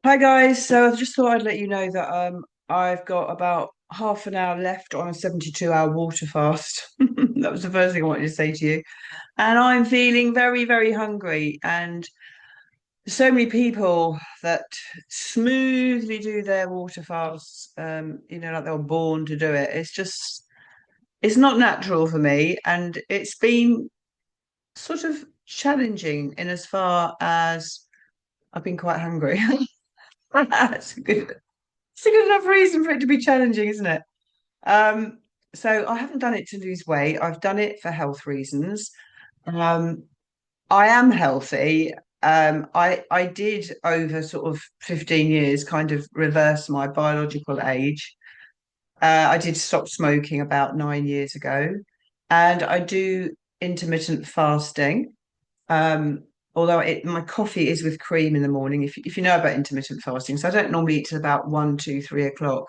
Hi guys, so I just thought I'd let you know that I've got about half an hour left on a 72-hour water fast. That was the first thing I wanted to say to you. And I'm feeling very, very hungry. And so many people that smoothly do their water fasts, like they were born to do it. It's not natural for me. And it's been sort of challenging in as far as I've been quite hungry. That's a good It's a good enough reason for it to be challenging, isn't it? Um, so I haven't done it to lose weight. I've done it for health reasons. Um, I am healthy. I did over sort of 15 years kind of reverse my biological age. I did stop smoking about 9 years ago, and I do intermittent fasting. Um, although my coffee is with cream in the morning, if you know about intermittent fasting. So I don't normally eat till about 1, 2, 3 o'clock.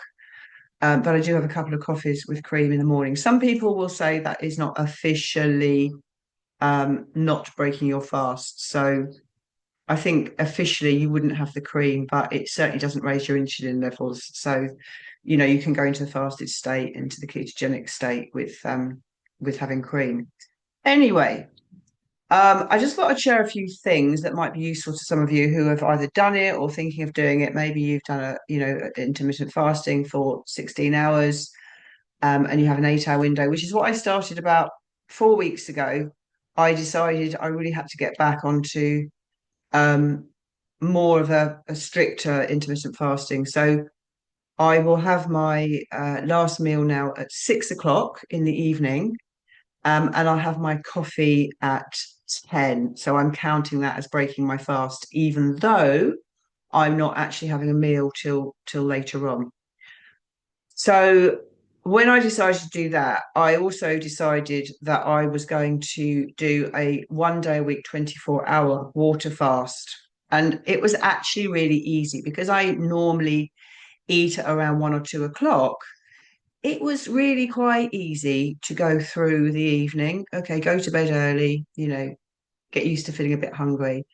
But I do have a couple of coffees with cream in the morning. Some people will say that is not officially not breaking your fast. So I think officially you wouldn't have the cream, but it certainly doesn't raise your insulin levels. So, you can go into the fasted state, into the ketogenic state with having cream. Anyway, I just thought I'd share a few things that might be useful to some of you who have either done it or thinking of doing it. Maybe you've done intermittent fasting for 16 hours, and you have an 8 hour window, which is what I started about 4 weeks ago. I decided I really had to get back onto um, more of a stricter intermittent fasting. So I will have my last meal now at 6 o'clock in the evening, and I'll have my coffee at 10. So I'm counting that as breaking my fast, even though I'm not actually having a meal till later on. So when I decided to do that, I also decided that I was going to do a 1 day a week, 24-hour water fast. And it was actually really easy because I normally eat at around 1 or 2 o'clock. It was really quite easy to go through the evening. Okay, go to bed early, get used to feeling a bit hungry.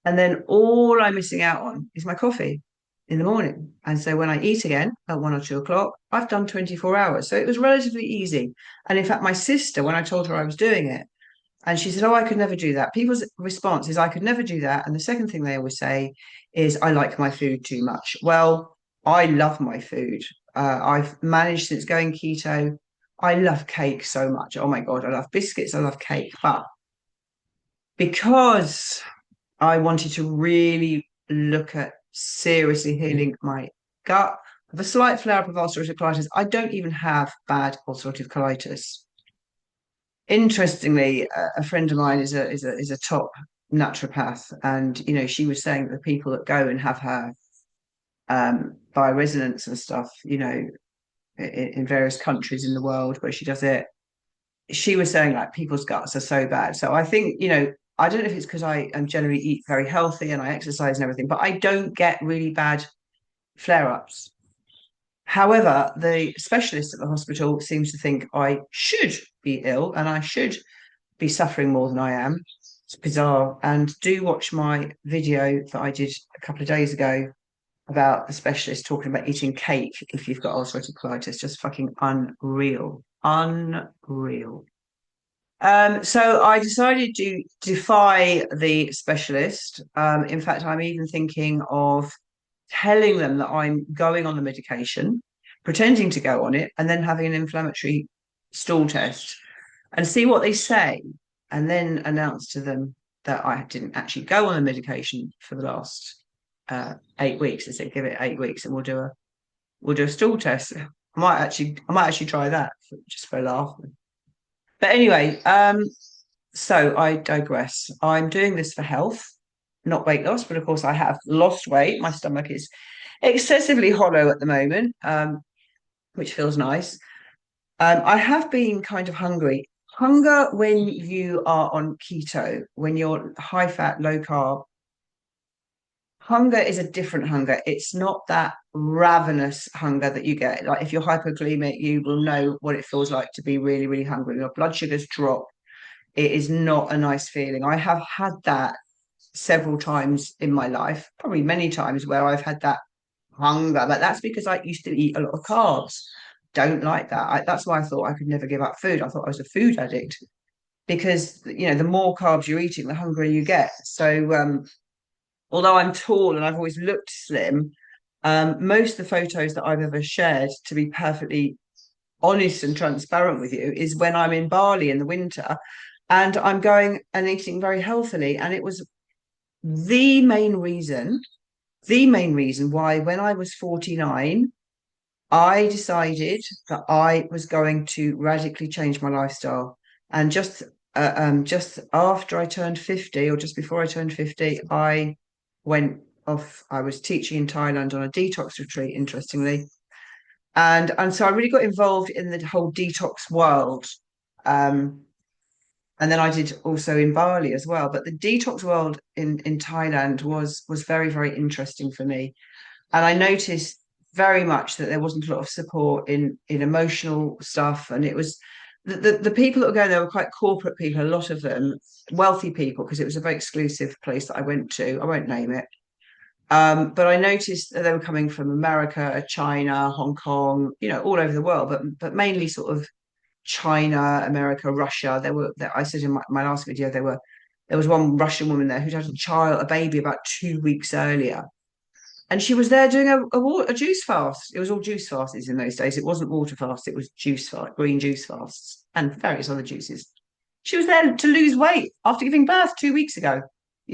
And then all I'm missing out on is my coffee in the morning. And so when I eat again at 1 or 2 o'clock, I've done 24 hours. So it was relatively easy. And in fact, my sister, when I told her I was doing it, and she said, "Oh, I could never do that." People's response is, "I could never do that." And the second thing they always say is, "I like my food too much." Well, I love my food. I've managed since going keto. I love cake so much. Oh my God, I love biscuits. I love cake. But because I wanted to really look at seriously healing my gut. I have a slight flare up of ulcerative colitis. I don't even have bad ulcerative colitis. Interestingly, a friend of mine is a top naturopath, and she was saying that the people that go and have her bioresonance and stuff, in various countries in the world where she does it, she was saying like people's guts are so bad. So I think, I don't know if it's because I am generally eat very healthy and I exercise and everything, but I don't get really bad flare-ups. However, the specialist at the hospital seems to think I should be ill and I should be suffering more than I am. It's bizarre. And do watch my video that I did a couple of days ago about the specialist talking about eating cake if you've got ulcerative colitis. Just fucking unreal. Unreal. So I decided to defy the specialist. In fact, I'm even thinking of telling them that I'm going on the medication, pretending to go on it, and then having an inflammatory stool test and see what they say, and then announce to them that I didn't actually go on the medication for the last 8 weeks. They said give it 8 weeks, and we'll do a stool test. I might actually try that just for a laugh. But anyway, so I digress. I'm doing this for health, not weight loss, but of course I have lost weight. My stomach is excessively hollow at the moment, which feels nice. I have been kind of hungry. Hunger when you are on keto, when you're high fat, low carb, hunger is a different hunger. It's not that ravenous hunger that you get. Like if you're hypoglycemic, you will know what it feels like to be really, really hungry. Your blood sugars drop. It is not a nice feeling. I have had that several times in my life, probably many times where I've had that hunger, but that's because I used to eat a lot of carbs. Don't like that. That's why I thought I could never give up food. I thought I was a food addict because the more carbs you're eating, the hungrier you get. So although I'm tall and I've always looked slim, most of the photos that I've ever shared, to be perfectly honest and transparent with you, is when I'm in Bali in the winter and I'm going and eating very healthily. And it was the main reason, the main reason why when I was 49, I decided that I was going to radically change my lifestyle. And just after I turned 50, or just before I turned 50, I went off. I was teaching in Thailand on a detox retreat, interestingly. And so I really got involved in the whole detox world. Um, and then I did also in Bali as well. But the detox world in Thailand was very, very interesting for me. And I noticed very much that there wasn't a lot of support in emotional stuff. And it was the people that were going there were quite corporate people, a lot of them, wealthy people, because it was a very exclusive place that I went to. I won't name it. But I noticed that they were coming from America, China, Hong Kong, all over the world, but mainly sort of China, America, Russia. I said in my last video, there was one Russian woman there who'd had a baby about 2 weeks earlier. And she was there doing a juice fast. It was all juice fasts in those days. It wasn't water fast, it was juice fast, green juice fasts, and various other juices. She was there to lose weight after giving birth 2 weeks ago. A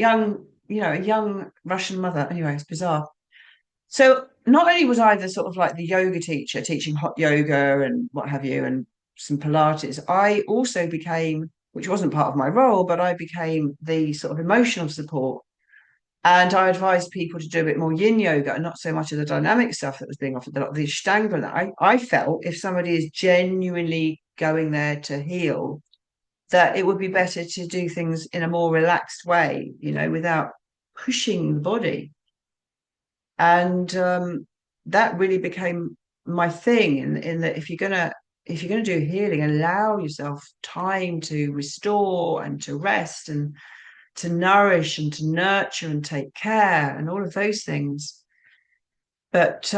young Russian mother. Anyway, it's bizarre. So not only was I the sort of like the yoga teacher teaching hot yoga and what have you, and some Pilates, I also became, which wasn't part of my role, but I became the sort of emotional support. And I advised people to do a bit more yin yoga and not so much of the dynamic stuff that was being offered, a lot of the Ashtanga. That I felt if somebody is genuinely going there to heal, that it would be better to do things in a more relaxed way, without pushing the body. And that really became my thing. In that if you're gonna do healing, allow yourself time to restore and to rest and to nourish and to nurture and take care and all of those things. But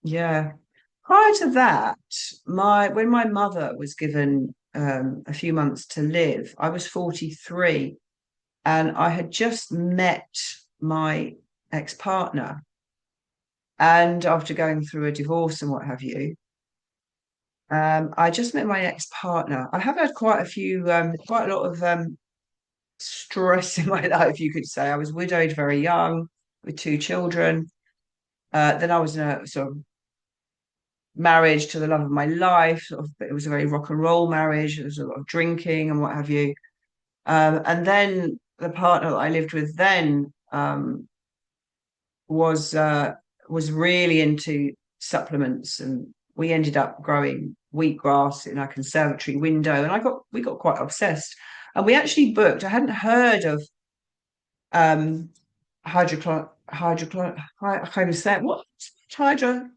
yeah, prior to that, when my mother was given a few months to live, I was 43 and I had just met my ex-partner. And after going through a divorce and what have you, I just met my ex-partner. I have had quite a lot of stress in my life, you could say. I was widowed very young with two children. Then I was in a sort of marriage to the love of my life. It was a very rock and roll marriage. There was a lot of drinking and what have you. And then the partner that I lived with then was was really into supplements, and we ended up growing wheatgrass in our conservatory window, and we got quite obsessed, and we actually booked. I hadn't heard of um I can't even say it. What hydro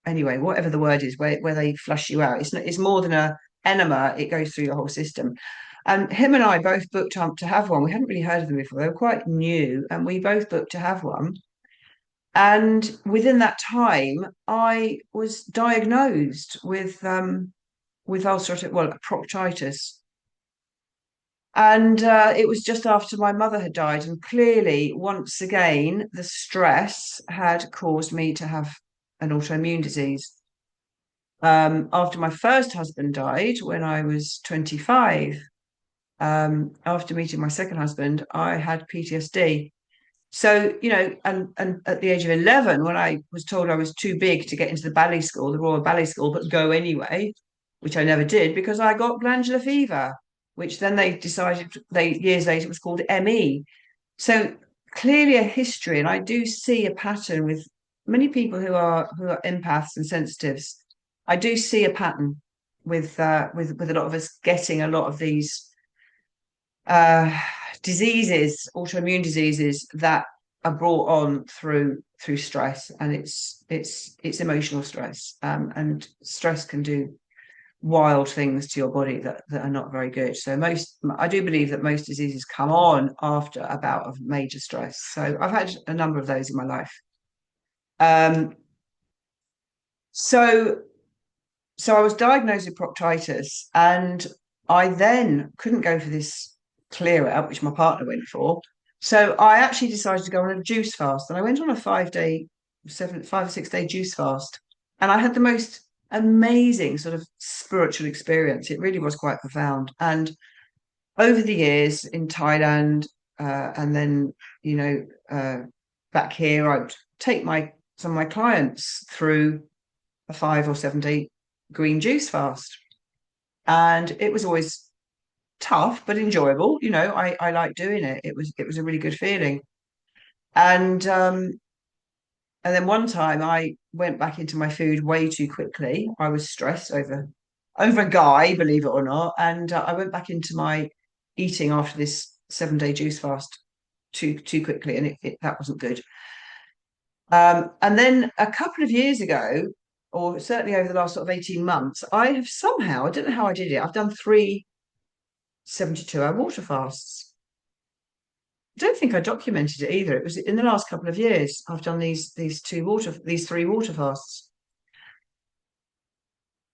anyway, whatever the word is, where they flush you out. It's more than a enema, it goes through your whole system. And him and I both booked up to have one. We hadn't really heard of them before. They were quite new, and we both booked to have one. And within that time, I was diagnosed with ulcerative, well, proctitis. And it was just after my mother had died. And clearly, once again, the stress had caused me to have an autoimmune disease. After my first husband died when I was 25, after meeting my second husband, I had PTSD. So, and at the age of 11, when I was told I was too big to get into the ballet school, the Royal Ballet School, but go anyway, which I never did because I got glandular fever, which then they decided years later it was called ME. So clearly a history, and I do see a pattern with many people who are empaths and sensitives. I do see a pattern with a lot of us getting a lot of these uh, diseases, autoimmune diseases that are brought on through stress, and it's emotional stress, and stress can do wild things to your body that are not very good. So I do believe that most diseases come on after a bout of major stress. So I've had a number of those in my life. Um, so so I was diagnosed with proctitis, and I then couldn't go for this clear out, which my partner went for. So I actually decided to go on a juice fast, and I went on a 5 day, 5 or 6 day juice fast, and I had the most amazing sort of spiritual experience. It really was quite profound. And over the years in Thailand, and then you know back here, I would take my some of my clients through a 5 or 7 day green juice fast. And it was always tough but enjoyable. I like doing it. It was a really good feeling. And then one time I went back into my food way too quickly. I was stressed over a guy, believe it or not. And I went back into my eating after this 7 day juice fast too quickly, and that wasn't good. And then a couple of years ago, or certainly over the last sort of 18 months, I have somehow, I don't know how I did it, I've done three 72-hour water fasts. I don't think I documented it either. It was in the last couple of years I've done these three water fasts.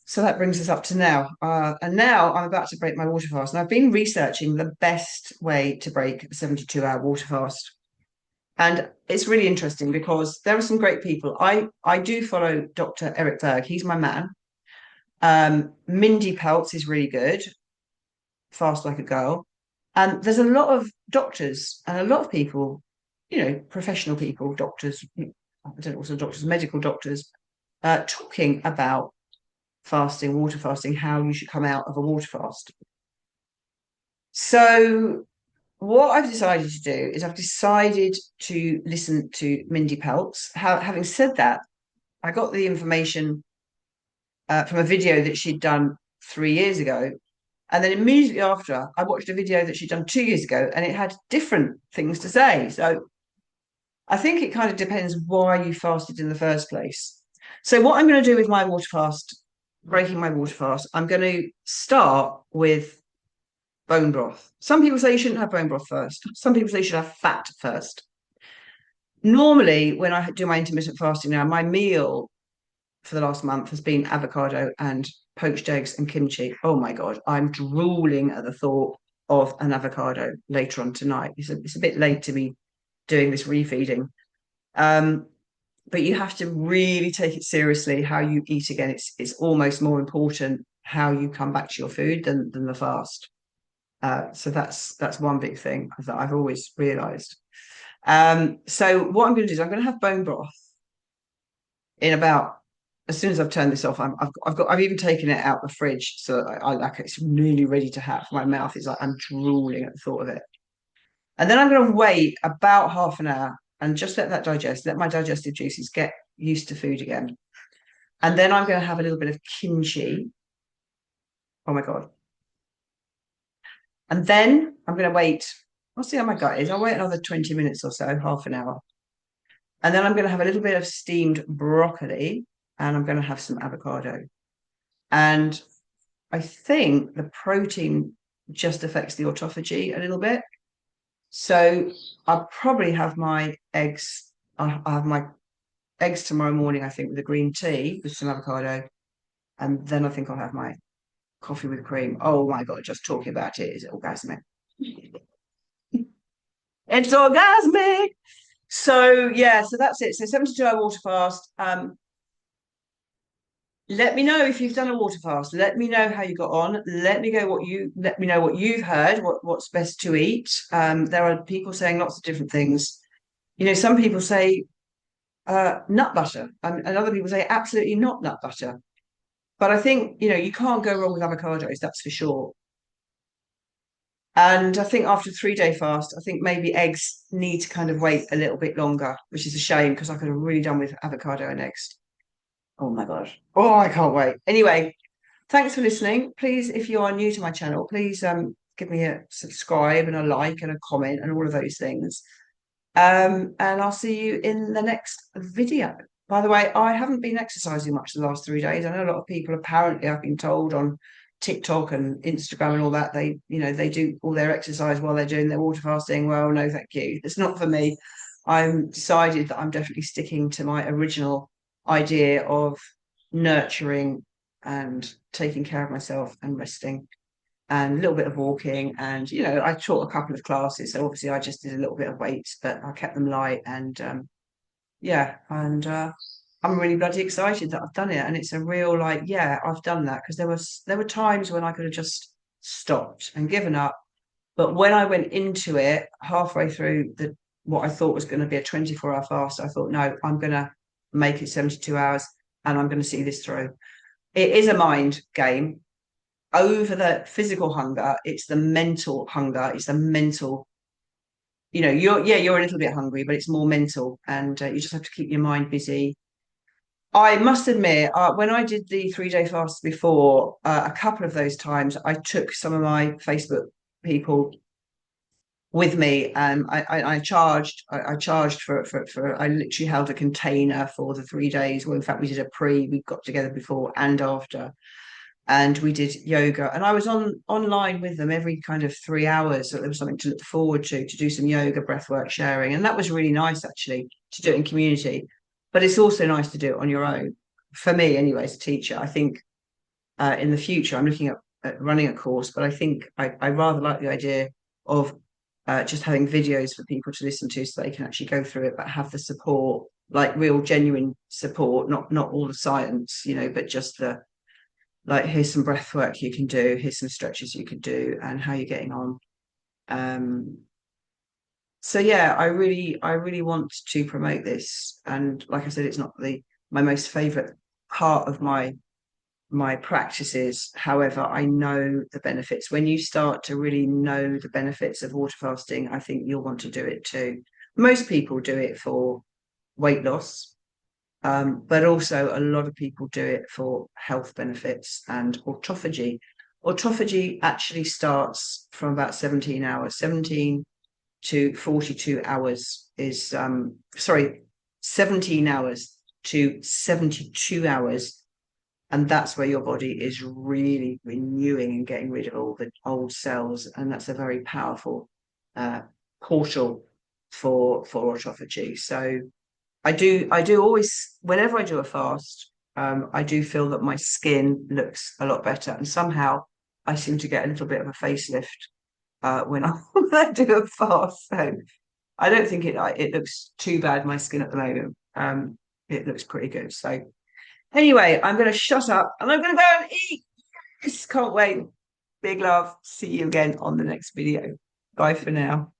So that brings us up to now. And now I'm about to break my water fast. And I've been researching the best way to break a 72-hour water fast. And it's really interesting because there are some great people. I do follow Dr. Eric Berg. He's my man. Mindy Peltz is really good. Fast Like a Girl. And there's a lot of doctors and a lot of people, professional people, doctors, I don't know, also doctors, medical doctors, talking about fasting, water fasting, how you should come out of a water fast. So what I've decided to do is I've decided to listen to Mindy Peltz. Having said that, I got the information from a video that she'd done 3 years ago. And then immediately after, I watched a video that she'd done 2 years ago, and it had different things to say. So I think it kind of depends why you fasted in the first place. So what I'm going to do with my water fast, breaking my water fast, I'm going to start with bone broth. Some people say you shouldn't have bone broth first. Some people say you should have fat first. Normally, when I do my intermittent fasting now, my meal for the last month has been avocado and poached eggs and kimchi. Oh my God, I'm drooling at the thought of an avocado later on tonight. It's a bit late to be doing this refeeding. But you have to really take it seriously how you eat again. It's almost more important how you come back to your food than the fast. So that's one big thing that I've always realized. So what I'm going to do is I'm going to have bone broth in about as soon as I've turned this off. I've even taken it out the fridge, so I like it. It's really ready to have. My mouth is like I'm drooling at the thought of it. And then I'm going to wait about half an hour and just let that digest. Let my digestive juices get used to food again. And then I'm going to have a little bit of kimchi. Oh my God. And then I'm going to wait. I'll see how my gut is. I'll wait another 20 minutes or so, half an hour. And then I'm going to have a little bit of steamed broccoli, and I'm going to have some avocado. And I think the protein just affects the autophagy a little bit. So I'll probably have my eggs. I'll have my eggs tomorrow morning, I think, with a green tea with some avocado. And then I think I'll have my coffee with cream. Oh my God, just talking about it is orgasmic. It's orgasmic. So yeah, so that's it. So 72-hour water fast. Let me know if you've done a water fast. Let me know how you got on. Let me know what you've heard, what's best to eat. There are people saying lots of different things. Some people say nut butter, and other people say absolutely not nut butter. But I think, you can't go wrong with avocados, that's for sure. And I think after a 3 day fast, I think maybe eggs need to kind of wait a little bit longer, which is a shame because I could have really done with avocado and eggs. Oh my God. Oh, I can't wait. Anyway, thanks for listening. Please, if you are new to my channel, please give me a subscribe and a like and a comment and all of those things. And I'll see you in the next video. By the way, I haven't been exercising much the last 3 days. I know a lot of people, apparently, I've been told on TikTok and Instagram and all that, they do all their exercise while they're doing their water fasting. Well, no, thank you. It's not for me. I'm decided that I'm definitely sticking to my original idea of nurturing and taking care of myself and resting and a little bit of walking. And, I taught a couple of classes. So obviously I just did a little bit of weights, but I kept them light. And yeah, and I'm really bloody excited that I've done it, and it's a real like, yeah, I've done that because there were times when I could have just stopped and given up, but when I went into it halfway through the what I thought was going to be a 24-hour fast, I thought, no, I'm going to make it 72 hours, and I'm going to see this through. It is a mind game over the physical hunger. It's the mental hunger. It's the mental you're a little bit hungry, but it's more mental, and you just have to keep your mind busy. I must admit, when I did the 3-day fast before, a couple of those times, I took some of my Facebook people with me, and I charged for I literally held a container for the 3 days. Well, in fact, we did a we got together before and after, and we did yoga, and I was online with them every kind of 3 hours, so there was something to look forward to do some yoga, breath work, sharing, and that was really nice actually to do it in community. But it's also nice to do it on your own. For me, anyway, as a teacher, I think in the future I'm looking at running a course, but I think I rather like the idea of just having videos for people to listen to so they can actually go through it, but have the support, like real genuine support, not all the science, but just the like, here's some breath work you can do, here's some stretches you can do, and how you're getting on. Um, so yeah, I really want to promote this. And like I said, it's not the my most favorite part of my practices. However, I know the benefits. When you start to really know the benefits of water fasting, I think you'll want to do it too. Most people do it for weight loss, but also a lot of people do it for health benefits and autophagy. Autophagy actually starts from about 17 hours. 17 to 42 hours is, sorry, 17 hours to 72 hours. And that's where your body is really renewing and getting rid of all the old cells. And that's a very powerful uh, portal for autophagy. So I do always, whenever I do a fast, I do feel that my skin looks a lot better, and somehow I seem to get a little bit of a facelift when I, when I do a fast. So I don't think it looks too bad. My skin at the moment, it looks pretty good. So anyway, I'm going to shut up and I'm going to go and eat. Just can't wait. Big love. See you again on the next video. Bye for now.